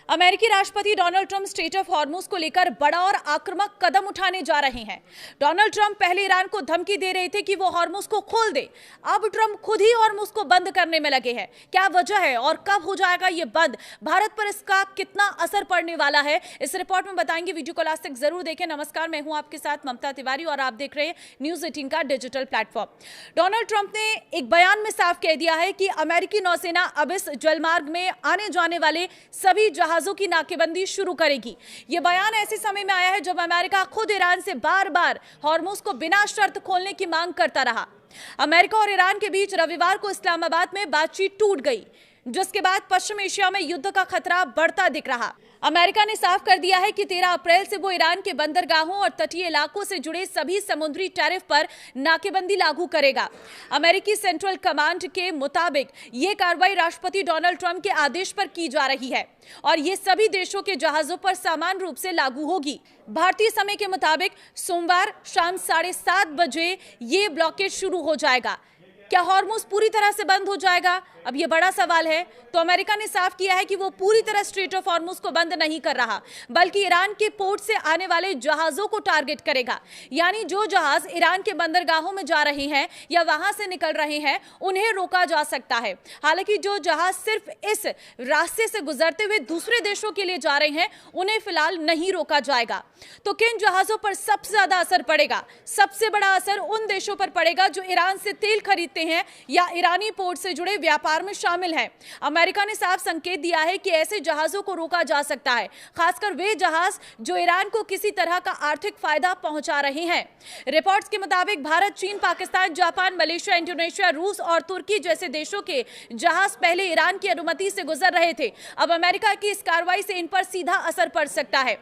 अमेरिकी राष्ट्रपति Donald Trump straight of Hormuz को लेकर बड़ा और आक्रामक कदम उठाने जा रहे हैं। डोनाल्ड ट्रंप पहले ईरान को धमकी दे रहे थे कि वो हॉर्मुज को खोल दे। अब ट्रंप खुद ही हॉर्मुज को बंद करने में लगे हैं। क्या वजह है और कब हो जाएगा ये बंद? भारत पर इसका कितना असर पड़ने वाला है, इस रिपोर्ट में बताएंगे। वीडियो को लास्ट तक जरूर देखें। नमस्कार, मैं हूं आपके साथ ममता तिवारी और आप देख रहे हैं न्यूज 18 का डिजिटल प्लेटफॉर्म। डोनाल्ड ट्रंप ने एक बयान में साफ कह दिया है कि अमेरिकी नौसेना अब इस जलमार्ग में आने जाने वाले सभी जहाजों की नाकेबंदी शुरू करेगी। यह बयान ऐसे समय में आया है जब अमेरिका खुद ईरान से बार बार हॉर्मुज को बिना शर्त खोलने की मांग करता रहा। अमेरिका और ईरान के बीच रविवार को इस्लामाबाद में बातचीत टूट गई, जिसके बाद पश्चिम एशिया में युद्ध का खतरा बढ़ता दिख रहा। अमेरिका ने साफ कर दिया है कि 13 अप्रैल से वो ईरान के बंदरगाहों और तटीय इलाकों से जुड़े सभी समुद्री टैरिफ पर नाकेबंदी लागू करेगा। अमेरिकी सेंट्रल कमांड के मुताबिक ये कार्रवाई राष्ट्रपति डोनाल्ड ट्रंप के आदेश पर की जा रही है और ये सभी देशों के जहाजों पर समान रूप से लागू होगी। भारतीय समय के मुताबिक सोमवार शाम 7:30 बजे ये ब्लॉकेज शुरू हो जाएगा। क्या हॉर्मुज पूरी तरह से बंद हो जाएगा? अब यह बड़ा सवाल है। तो अमेरिका ने साफ किया है कि वो पूरी तरह स्ट्रेट ऑफ हॉर्मुज को बंद नहीं कर रहा, बल्कि ईरान के पोर्ट से आने वाले जहाजों को टारगेट करेगा। यानी जो जहाज ईरान के बंदरगाहों में जा रहे हैं या वहां से निकल रहे हैं, उन्हें रोका जा सकता है। हालांकि जो जहाज सिर्फ इस रास्ते से गुजरते हुए दूसरे देशों के लिए जा रहे हैं, उन्हें फिलहाल नहीं रोका जाएगा। तो किन जहाजों पर सबसे ज्यादा असर पड़ेगा? सबसे बड़ा असर उन देशों पर पड़ेगा जो ईरान से तेल खरीदते हैं या ईरानी पोर्ट से जुड़े व्यापार में शामिल है। अमेरिका ने साफ संकेत दिया है कि ऐसे जहाजों को रोका जा सकता है, खासकर वे जहाज जो ईरान को किसी तरह का आर्थिक फायदा पहुंचा रहे हैं। रिपोर्ट्स के मुताबिक भारत, चीन, पाकिस्तान, जापान, मलेशिया, इंडोनेशिया, रूस और तुर्की जैसे देशों के जहाज पहले ईरान की अनुमति से गुजर रहे थे। अब अमेरिका की इस कार्रवाई से इन पर सीधा असर पड़ सकता है।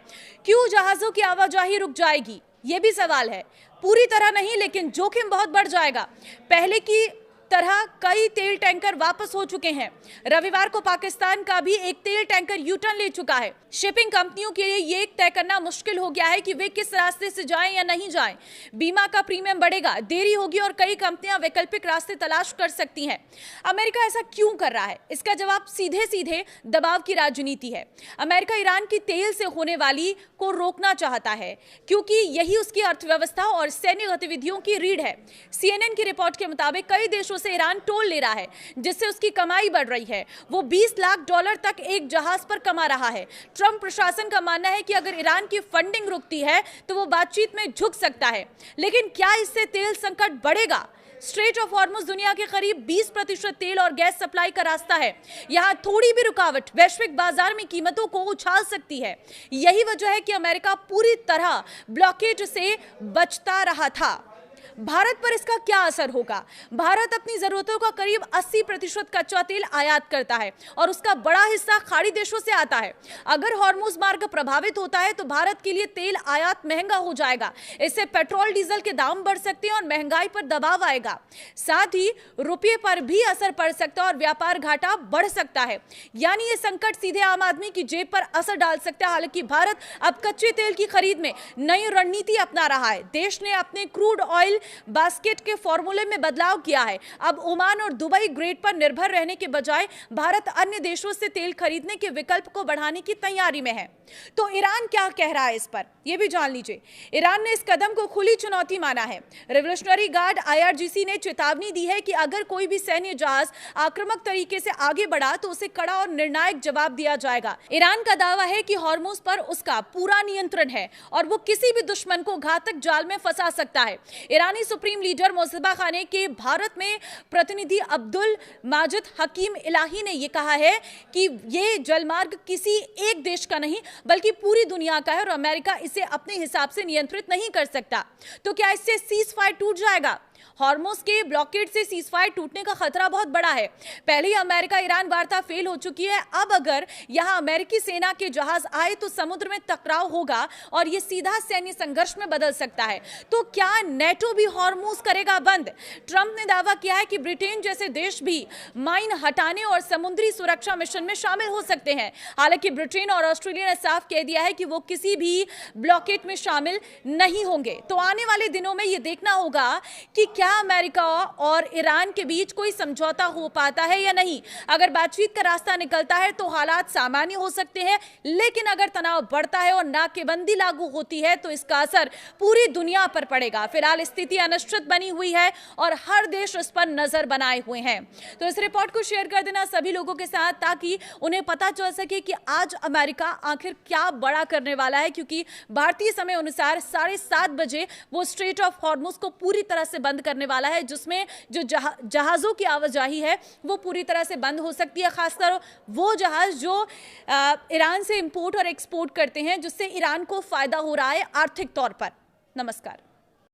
क्यों जहाजों की आवाजाही रुक जाएगी, यह भी सवाल है। पूरी तरह नहीं, लेकिन जोखिम बहुत बढ़ जाएगा। पहले की तरह कई तेल टैंकर वापस हो चुके हैं। रविवार को पाकिस्तान का भी एक तेल टैंकर यूटर्न ले चुका है। शिपिंग कंपनियों के लिए ये तय करना मुश्किल हो गया है कि वे किस रास्ते से जाएं या नहीं जाएं। बीमा का प्रीमियम बढ़ेगा, देरी होगी और कई कंपनियां वैकल्पिक रास्ते तलाश कर सकती हैं। अमेरिका ऐसा क्यों कर रहा है? इसका जवाब सीधे सीधे दबाव की राजनीति है। अमेरिका ईरान की तेल से होने वाली को रोकना चाहता है, क्योंकि यही उसकी अर्थव्यवस्था और सैन्य गतिविधियों की रीढ़ है। CNN की रिपोर्ट के मुताबिक कई देशों से ईरान टोल ले रहा है, जिससे उसकी कमाई बढ़ रही है। वो $20 लाख तक एक जहाज पर कमा रहा है। ट्रंप प्रशासन का मानना है कि अगर ईरान की फंडिंग रुकती है तो वो बातचीत में झुक सकता है। लेकिन क्या इससे तेल संकट बढ़ेगा? स्ट्रेट ऑफ हॉर्मुज दुनिया के करीब 20% तेल और गैस सप्लाई का रास्ता है। यहां थोड़ी भी रुकावट वैश्विक बाजार में कीमतों को उछाल सकती है। यही वजह है कि अमेरिका पूरी तरह ब्लॉकेज से बचता रहा था। भारत पर इसका क्या असर होगा? भारत अपनी जरूरतों का करीब 80% कच्चा तेल आयात करता है और उसका बड़ा हिस्सा खाड़ी देशों से आता है। अगर हॉर्मुज मार्ग प्रभावित होता है तो भारत के लिए तेल आयात महंगा हो जाएगा। इससे पेट्रोल डीजल के दाम बढ़ सकते हैं और महंगाई पर दबाव आएगा। साथ ही रुपये पर भी असर पड़ सकता है और व्यापार घाटा बढ़ सकता है। यानी ये संकट सीधे आम आदमी की जेब पर असर डाल सकता है। हालांकि भारत अब कच्चे तेल की खरीद में नई रणनीति अपना रहा है। देश ने अपने क्रूड ऑयल बास्केट के फॉर्मूले में बदलाव किया है। अब ओमान और दुबई ग्रेड पर निर्भर रहने के बजाय भारत अन्य देशों से तेल खरीदने के विकल्प को बढ़ाने की तैयारी में है। तो ईरान क्या कह रहा है इस पर, यह भी जान लीजिए। ईरान ने इस कदम को खुली चुनौती माना है। रिवोल्यूशनरी गार्ड IRGC ने चेतावनी दी है कि अगर कोई भी सैन्य जहाज आक्रामक तरीके से आगे बढ़ा तो उसे कड़ा और निर्णायक जवाब दिया जाएगा। ईरान का दावा है कि हॉर्मुज पर उसका पूरा नियंत्रण है और वो किसी भी दुश्मन को घातक जाल में फंसा सकता है। ईरानी सुप्रीम लीडर मोज़्ज़फ़ा खाने के भारत में प्रतिनिधि अब्दुल माजिद हकीम इलाही ने यह कहा है कि ये जलमार्ग किसी एक देश का नहीं बल्कि पूरी दुनिया का है और अमेरिका इसे अपने हिसाब से नियंत्रित नहीं कर सकता। तो क्या इससे सीज फायर टूट जाएगा? हॉर्मुज के ब्लॉकेड से सीजफायर टूटने का खतरा बहुत बड़ा है। पहले ही अमेरिका ईरान वार्ता फेल हो चुकी है। अब अगर यहां अमेरिकी सेना के जहाज आए तो समुद्र में टकराव होगा और यह सीधा सैन्य संघर्ष में बदल सकता है। तो क्या नेटो भी हॉर्मुज करेगा बंद? ट्रंप ने दावा किया है कि ब्रिटेन जैसे देश भी माइन हटाने और समुद्री सुरक्षा मिशन में शामिल हो सकते हैं। हालांकि ब्रिटेन और ऑस्ट्रेलिया ने साफ कह दिया है कि वो किसी भी ब्लॉकेड में शामिल नहीं होंगे। तो आने वाले दिनों में यह देखना होगा कि क्या अमेरिका और ईरान के बीच कोई समझौता हो पाता है या नहीं। अगर बातचीत का रास्ता निकलता है तो हालात सामान्य हो सकते हैं, लेकिन अगर तनाव बढ़ता है और नाकेबंदी लागू होती है तो इसका असर पूरी दुनिया पर पड़ेगा। फिलहाल स्थिति अनिश्चित बनी हुई है और हर देश इस पर नजर बनाए हुए हैं। तो इस रिपोर्ट को शेयर कर देना सभी लोगों के साथ, ताकि उन्हें पता चल सके कि आज अमेरिका आखिर क्या बड़ा करने वाला है, क्योंकि भारतीय समय अनुसार 7:30 बजे वो स्ट्रेट ऑफ हॉर्मुज को पूरी तरह से बंद करने वाला है, जिसमें जो जहाजों की आवाजाही है वो पूरी तरह से बंद हो सकती है, खासकर वो जहाज जो ईरान से इंपोर्ट और एक्सपोर्ट करते हैं, जिससे ईरान को फायदा हो रहा है आर्थिक तौर पर। नमस्कार।